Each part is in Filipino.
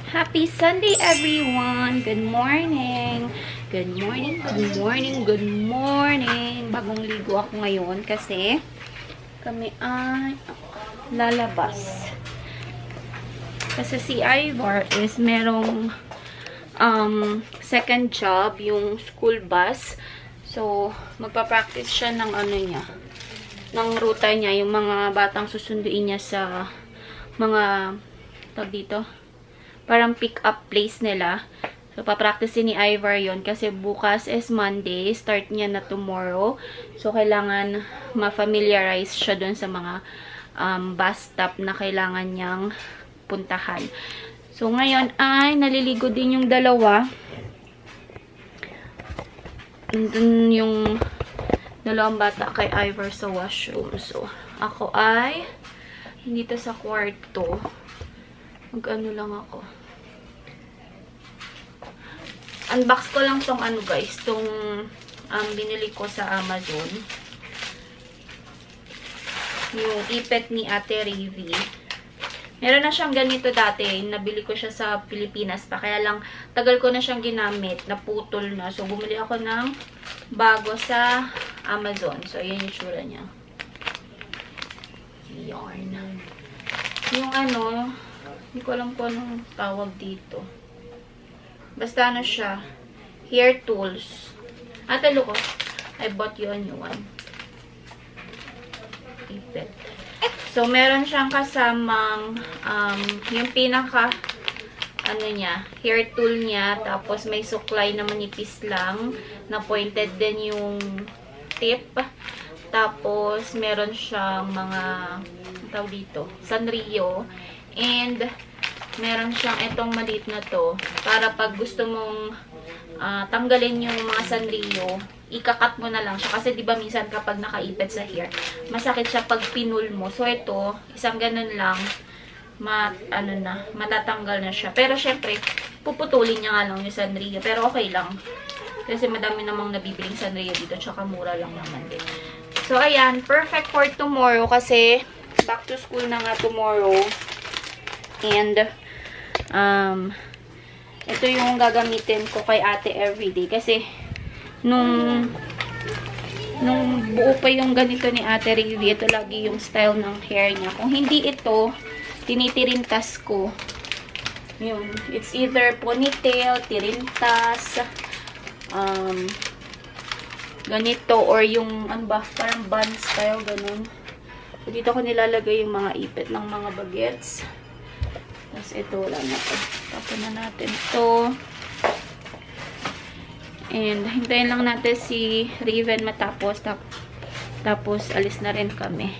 Happy Sunday, everyone! Good morning! Good morning, good morning, good morning! Bagong ligo ako ngayon kasi kami ay lalabas. Kasi si Ivar is merong second job, yung school bus. So, magpa-practice siya ng ano niya, ng ruta niya, yung mga batang susunduin niya sa mga tawag dito, parang pick-up place nila. So, papractice ni Ivar yon kasi bukas is Monday. Start niya na tomorrow. So, kailangan ma-familiarize siya dun sa mga bus stop na kailangan niyang puntahan. So, ngayon ay naliligo din yung dalawa. Nandun yung dalawang bata kay Ivar sa washroom. So, ako ay dito sa kwarto. Mag-ano lang ako. Unbox ko lang tong ano guys, tong binili ko sa Amazon. Yung ipet ni Ate Ravi. Meron na siyang ganito dati. Nabili ko siya sa Pilipinas pa. Kaya lang, tagal ko na siyang ginamit. Naputol na. So, bumili ako ng bago sa Amazon. So, ayan yung tsura niya. Yarn. Yung ano, hindi ko alam po anong tawag dito. Basta ano siya, hair tools. At ko, I bought you a new one. Ipet. So, meron siyang kasamang, yung pinaka, ano niya, hair tool niya. Tapos, may suklay na manipis lang, na pointed din yung tip. Tapos, meron siyang mga, tawag dito, Sanrio. And, meron siyang itong maliit na to. Para pag gusto mong tanggalin yung mga sanrio, ikakat mo na lang siya. Kasi diba minsan kapag nakaipit sa hair, masakit siya pag pinul mo. So ito, isang ganun lang, matatanggal na siya. Pero syempre, puputulin niya nga lang yung sanrio. Pero okay lang. Kasi madami namang nabibiling sanrio dito. Tsaka mura lang naman din. So ayan, perfect for tomorrow. Kasi back to school na nga tomorrow. And ito yung gagamitin ko kay ate everyday. Kasi, nung buo pa yung ganito ni ate Ravi, ito lagi yung style ng hair niya. Kung hindi ito, tinitirintas ko. Yun. It's either ponytail, tirintas, ganito, or yung, ano ba, parang bun style, ganun. So, dito ko nilalagay yung mga ipit ng mga bagets. Tapos ito, wala na ito. Tapon na natin ito. And, hintayin lang natin si Raven matapos. Tapos, alis na rin kami.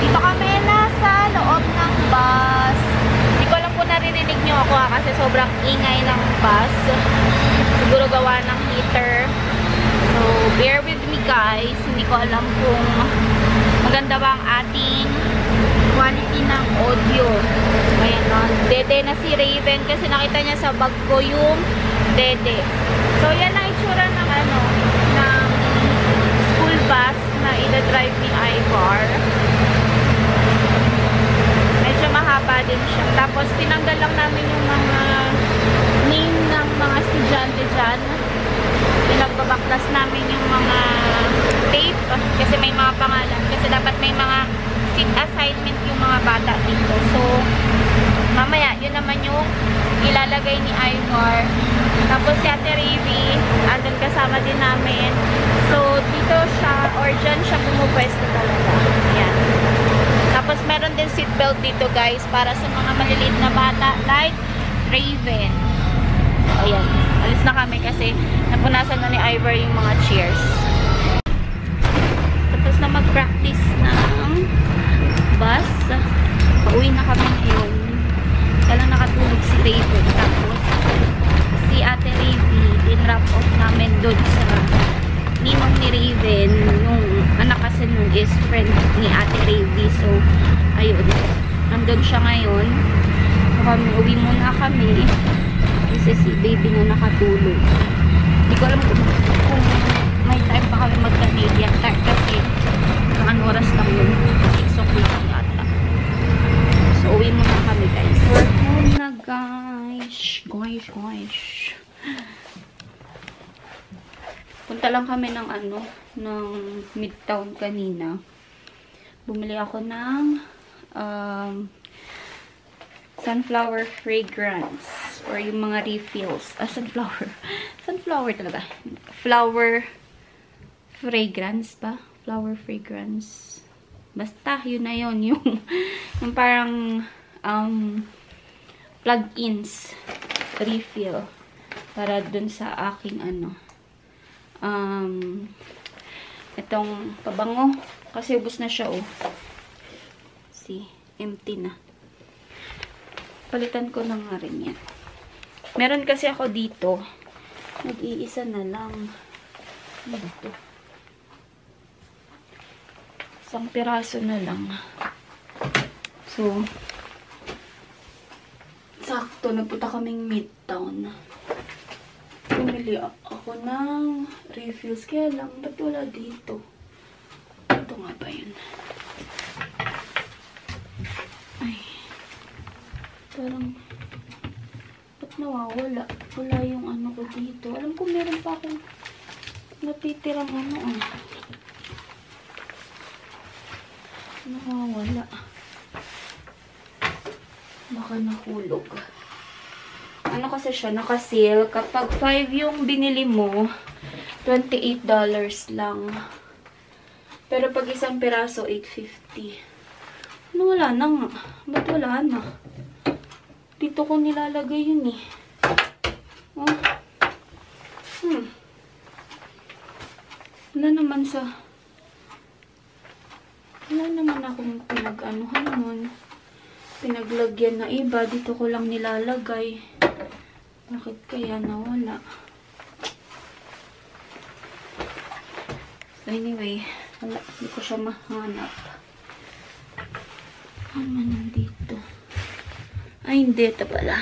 Dito kami nasa loob ng bus. Hindi ko alam kung naririnig nyo ako kasi sobrang ingay ng bus. Siguro gawa ng heater. So, bear with me guys. Hindi ko alam kung maganda ba ang ating quality ng audio. Ayan o. Dede na si Raven kasi nakita niya sa bag ko yung dede. So, yan ang itsura ng ano, ng school bus na ina-drive ni Ivar. Medyo mahaba din siya. Tapos, tinanggal lang namin yung mga name ng mga estudyante dyan. Pinagbabaklas namin yung mga tape kasi may mga pangalan. Kasi dapat may mga seat assignment yung mga bata dito. So, mamaya, yun naman yung ilalagay ni Ivar. Tapos si Ate Ravi, andun kasama din namin. So, dito siya, or dyan siya pumupwesto talaga. Ayan. Tapos, meron din seatbelt dito, guys, para sa mga maliliit na bata, like Raven. Ayan. Alis na kami kasi napunasan na ni Ivar yung mga chairs. Tapos na mag-practice ng bus. Pauwi na kami ngayon. Kailang nakatulog si Raven. Tapos, si Ate Ravi, din-drop off namin doon sa ninong ni Raven. Yung anak kasi nung is friend ni Ate Ravi. So, ayun. Nandun siya ngayon. So, uwi muna kami. Kasi si baby na nakatulog. Hindi ko alam kung may time pa kami mag-Canadian Punta lang kami ng ng Midtown kanina. Bumili ako ng sunflower fragrance or yung mga refills. Sunflower talaga. Flower fragrance ba? Flower fragrance. Basta, yun na yun. Yung parang plug-ins refill para dun sa aking itong pabango. Kasi ubos na siya, oh. See, empty na. Palitan ko na nga rin yan. Meron kasi ako dito. Nag-iisa na lang. Ano ba ito? Isang piraso na lang. So, sakto, nagpunta kaming Midtown. Bumili ako ng refills. Kaya lang, ba't wala dito? Ito nga ba yun? Ay. Parang, ba't nawawala? Wala yung ko dito. Alam ko meron pa akong natitirang nawawala. Baka nahulog. Ano kasi siya, naka-sale. Kapag 5 yung binili mo, $28 lang. Pero pag isang piraso, $8.50. Ano, wala na nga. Ba't wala na? Dito ko nilalagay yun eh. Oh. Wala naman akong pinag-anuhan nun. Pinaglagyan na iba. Dito ko lang nilalagay. Bakit kaya nawala? So anyway, wala. Hindi ko siya mahanap. Ano nandito? Ay, hindi. Ito pala.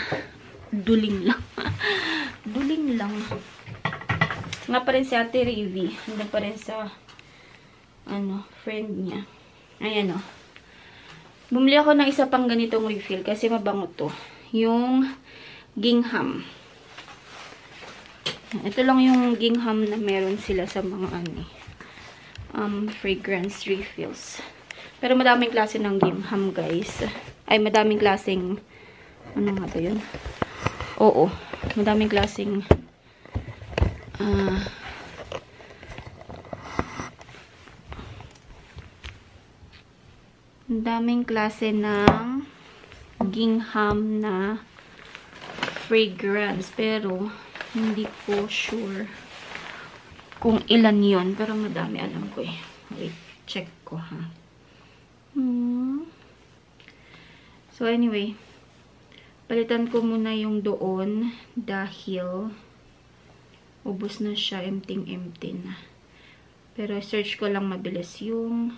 Duling lang. Duling lang. Nga pa rin si Ate Rivy. Handa pa rin sa friend niya. Ayan o. Bumili ako ng isa pang ganitong refill kasi mabango to. Yung gingham. Ito lang yung gingham na meron sila sa mga fragrance refills. Pero madaming klase ng gingham, guys. Ay, madaming klaseng ano nga ba yun? Oo. Madaming klaseng daming klase ng gingham na fragrance. Pero, hindi ko sure kung ilan yon. Pero madami, alam ko eh. Wait, check ko ha. So, anyway. Palitan ko muna yung doon dahil ubos na siya. Empty na. Pero, search ko lang mabilis yung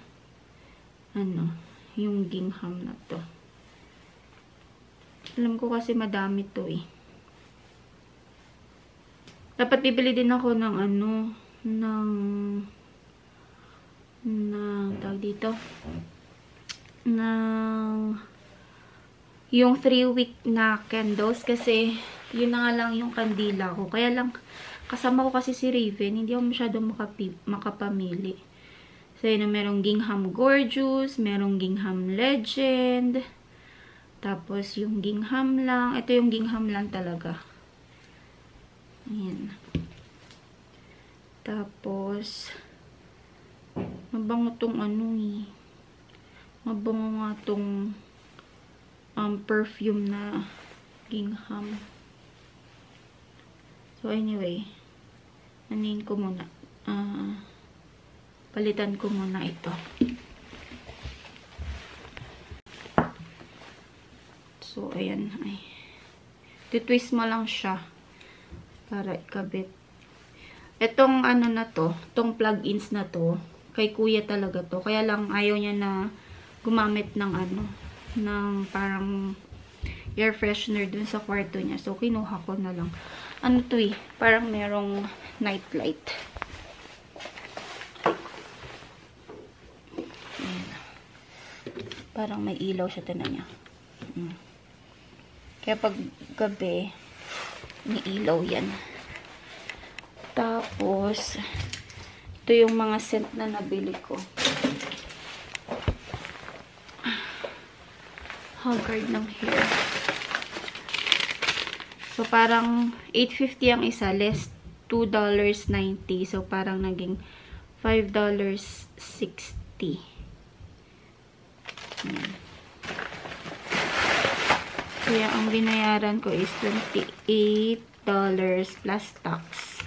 yung gingham na to. Alam ko kasi madami to eh. Dapat bibili din ako ng tawag dito, yung 3-wick na candles kasi yun na nga lang yung kandila ko. Kaya lang, kasama ko kasi si Raven, hindi ako masyadong makapamili. So, yun, merong gingham gorgeous, merong gingham legend, tapos yung gingham lang. Ito yung gingham lang talaga. Ayan. Tapos, mabango tong mabango nga tong perfume na gingham. So, anyway, anin ko muna. Palitan ko muna ito. So, ayan. Ay. Titwist mo lang siya para ikabit. Itong na to, itong plug-ins na to, kay kuya talaga to. Kaya lang ayaw niya na gumamit ng ng parang air freshener dun sa kwarto niya. So, kinuha ko na lang. Ano to eh? Parang merong night light. Ayan. Parang may ilaw siya, tinan niya. Kaya pag gabi, may ilaw yan. Tapos, Tapos, ito yung mga scent na nabili ko. Haggard ng hair. So, parang $8.50 ang isa, less $2.90. So, parang naging $5.60. Kaya, ang binayaran ko is $28 plus tax.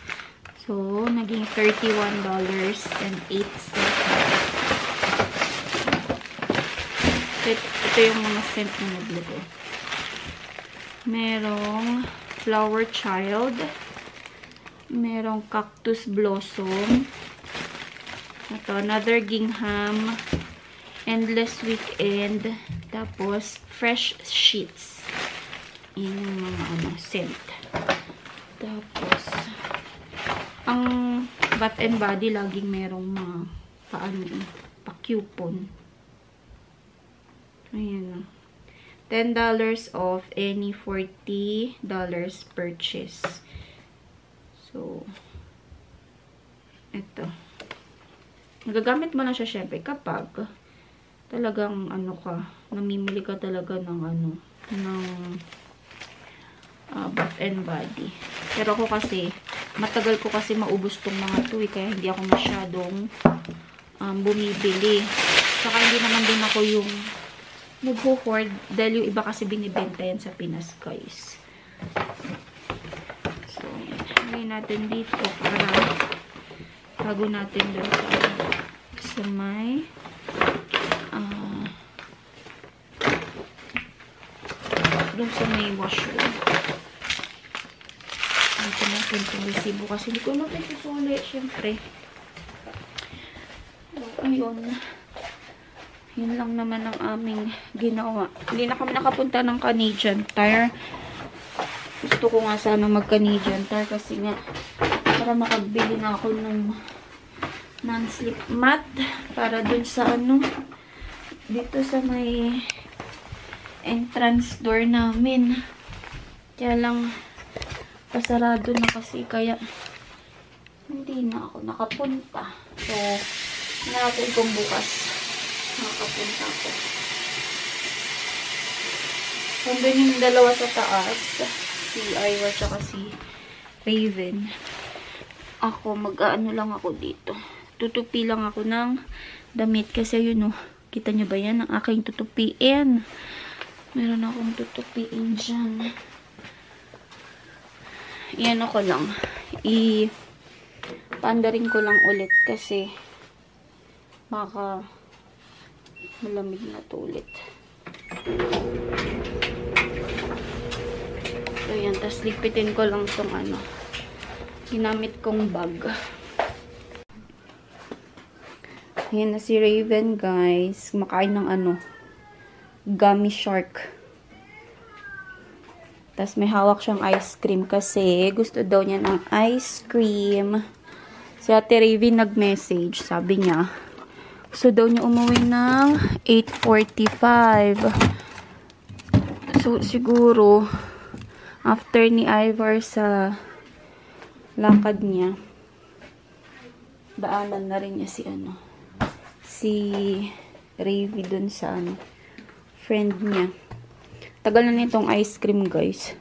So, naging $31.08. Ito yung mga scent na nabili ko. Merong Flower Child. Merong Cactus Blossom. Ito, another Gingham. Endless Weekend. Tapos, Fresh Sheets. Yan yung mga scent. Tapos, ang Bath and Body laging merong mga pa-coupon. Ayan. $10 off any $40 purchase. So, ito. Nagagamit mo na siya syempre kapag talagang namimili ka talaga ng Bath and Body. Pero ako kasi, matagal ko kasi maubos tong mga to kaya hindi ako masyadong bumibili. Saka hindi naman din ako yung nag-hoard dahil yung iba kasi binibenta yan sa Pinas, guys. So, ilagay natin dito para bago natin doon sa may doon sa may washroom. Dito natin itong resibo kasi hindi ko natin susuli, syempre. Ayun. Yun lang naman ang aming ginawa. Hindi na kami nakapunta ng Canadian Tire. Gusto ko nga sana mag-Canadian Tire kasi nga para makabili na ako ng non-slip mat para dun sa dito sa may entrance door namin. Kaya lang pasarado na kasi kaya hindi na ako nakapunta. So, natin kung bukas nakapunta ako. Nandun yung dalawa sa taas. Si Ira tsaka si Raven. Ako, mag-ano lang ako dito. Tutupi lang ako ng damit. Kasi yun kita nyo ba yan? Ang aking tutupiin. Meron akong tutupiin dyan. Yan ako lang. Paandarin ko lang ulit kasi baka malamig na to ulit. So, yan. Tapos, ligpitin ko lang itong ginamit kong bag. Ayan na si Raven, guys. Kumakain ng gummy shark. Tapos, may hawak siyang ice cream kasi gusto daw niya ng ice cream. Si Ate Raven nag-message. Sabi niya, so, daw niya umuwi ng 8:45. So, siguro, after ni Ivar sa lakad niya, daanan na rin niya si Ravi dun sa friend niya. Tagal na nitong ice cream, guys.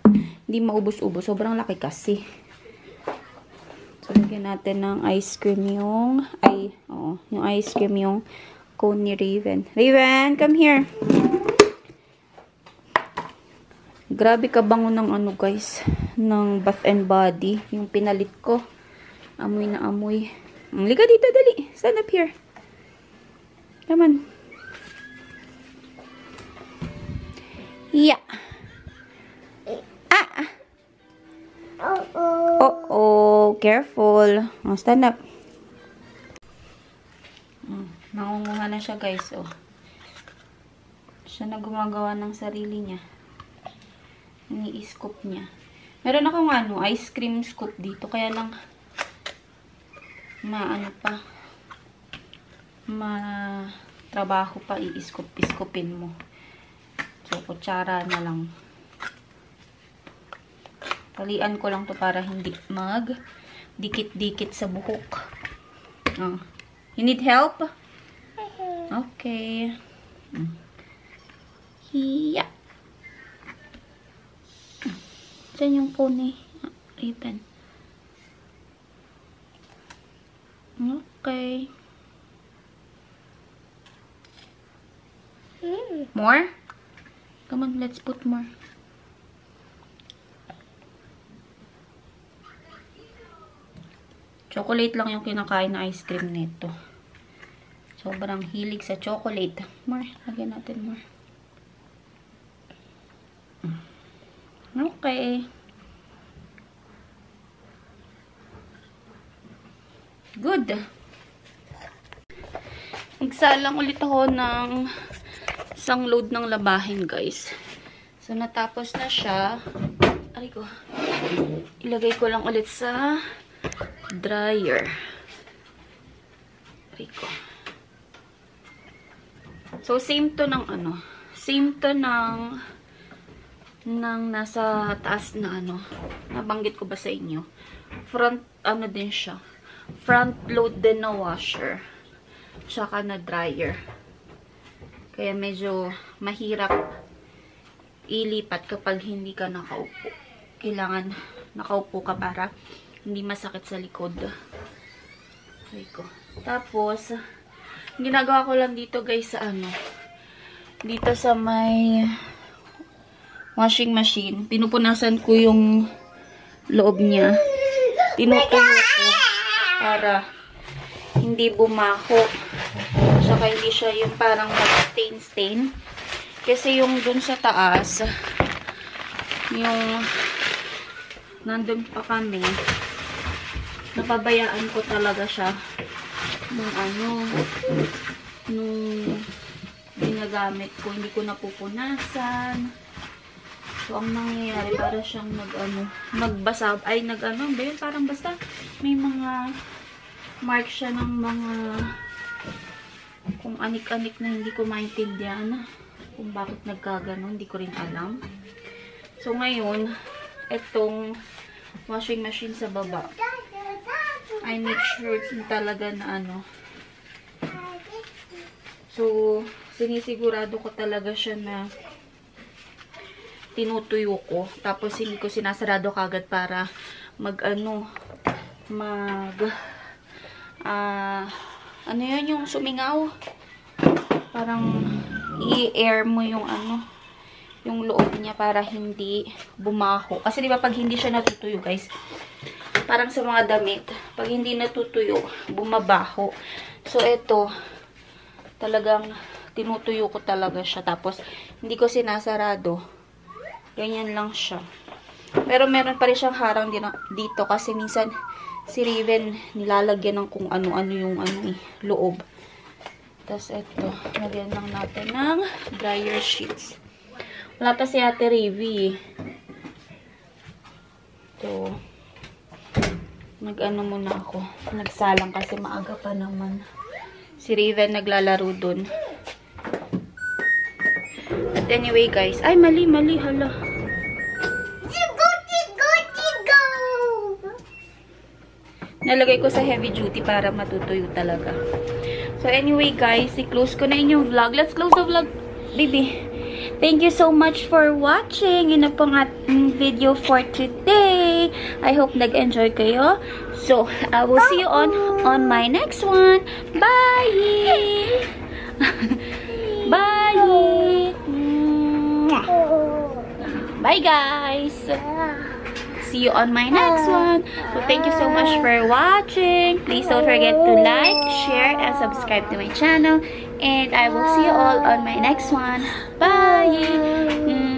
Hindi maubos-ubos. Sobrang laki kasi. So, lagyan natin ng ice cream yung ice cream yung cone ni Raven. Raven, come here. Grabe kabango ng guys, ng Bath and Body. Yung pinalit ko. Amoy na amoy. Liga dito, dali. Stand up here. Come on. Yeah. Oh, careful. Oh, stand up. Nangunguha na siya, guys. Oh. Siya na gumagawa ng sarili niya. Ini-scoop niya. Meron akong ice cream scoop dito. Kaya lang, trabaho pa i-scoop-scoopin mo. So, kutsara na lang. Talian ko lang to para hindi dikit-dikit sa buhok. Oh. You need help? Okay. Yeah. Saan yung phone eh? Ribbon. Okay. More? Come on, let's put more. Chocolate lang yung kinakain na ice cream nito. Sobrang hilig sa chocolate. More. Lagyan natin more. Okay. Good. Nagsalang ulit ako ng isang load ng labahin, guys. So, natapos na siya. Aray ko. Ilagay ko lang ulit sa dryer. Aray ko. So, same to ng ano. Same to ng nasa taas na ano. Nabanggit ko ba sa inyo? Front, ano din siya. Front load din na washer. Tsaka na dryer. Kaya medyo mahirap ilipat kapag hindi ka nakaupo. Kailangan nakaupo ka para hindi masakit sa likod. Okay ko. Tapos, ginagawa ko lang dito guys sa ano. Dito sa may washing machine. Pinupunasan ko yung loob niya. Tinutuyo ko para hindi bumaho. Saka hindi siya yung parang mag-stain. Kasi yung dun sa taas, yung nandun pa kami, napabayaan ko talaga siya nung ano, nung ginagamit ko, hindi ko napupunasan. So, ang nangyayari, para siyang nagbasa, ay nag-ano, ba yun? Parang basta, may mga mark siya ng mga, kung anik-anik na hindi ko maintindihan, kung bakit nagkagano, hindi ko rin alam. So, ngayon, itong washing machine sa baba, I make sure talaga na ano. So, sinisigurado ko talaga siya na tinutuyo ko. Tapos, hindi ko sinasarado kagad para ano yun yung sumingaw? Parang i-air mo yung ano, yung loob niya para hindi bumaho. Kasi di ba pag hindi siya natutuyo, guys, parang sa mga damit, pag hindi natutuyo, bumabaho. So, ito, talagang tinutuyo ko talaga siya. Tapos, hindi ko sinasarado. Ganyan lang siya. Pero meron pa rin siyang harang dito kasi minsan si Raven nilalagyan ng kung ano-ano yung loob. Tapos ito, lagyan lang natin ng dryer sheets. Wala pa si Ate Ravi. So, nag-ano muna ako. Nagsalang kasi maaga pa naman. Si Raven naglalaro dun. But anyway guys, ay mali, hala. Nalagay ko sa heavy duty para matutuyo talaga. So anyway guys, i-close ko na yung vlog. Let's close the vlog, baby. Thank you so much for watching. Yun na po ang ating video for today. I hope nag-enjoy kayo. So, I will see you on my next one. Bye! Bye! Bye guys! See you on my next one. So, thank you so much for watching. Please don't forget to like, share, and subscribe to my channel. And I will see you all on my next one. Bye!